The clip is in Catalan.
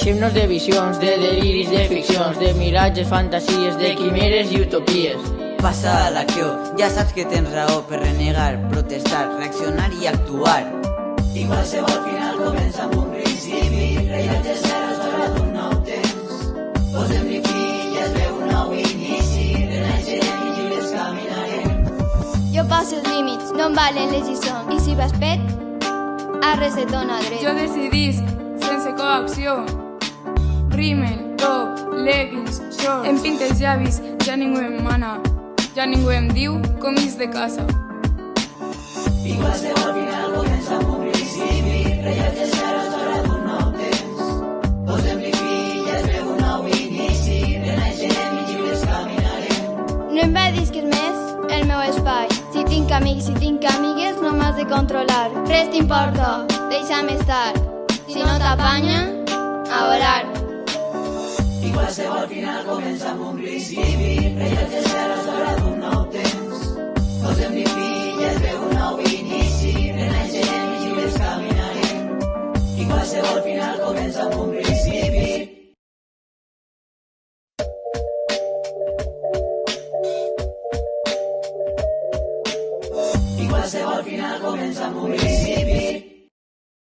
Deixem-nos de visions, de deliris, de ficcions, de miratges, fantasies, de quimeres i utopies. Passa a l'acció, ja saps que tens raó per renegar, protestar, reaccionar i actuar. I qualsevol final comença amb un principi, rellotge zero és hora d'un nou temps. Posem-li fi i es veu un nou inici, renaixerem i lliures caminarem. Jo passo els límits, no em valen les lliçons, i si vas pet, arres et dona dret. Jo decidisc, sense coacció. Rímel, top, leggings, shorts. Em pinta els llavis, ja ningú em mana. Ja ningú em diu com és de casa. I qualsevol final comença amb un principi, rellotge zero és hora d'un nou temps. Posem-li fi i es veu un nou inici, renaixerem i lliures caminarem. No em vedisques més el meu espai. Si tinc amics, si tinc amigues, no m'has de controlar. Res t'importa, deixa'm estar. Si no t'apanya, a volar. I qualsevol final comença amb un principi, rellotge zero és hora d'un nou temps. Posem-li fi i es veu un nou inici, renaixerem i lliures caminarem. I qualsevol final comença amb un principi. I qualsevol final comença amb un principi.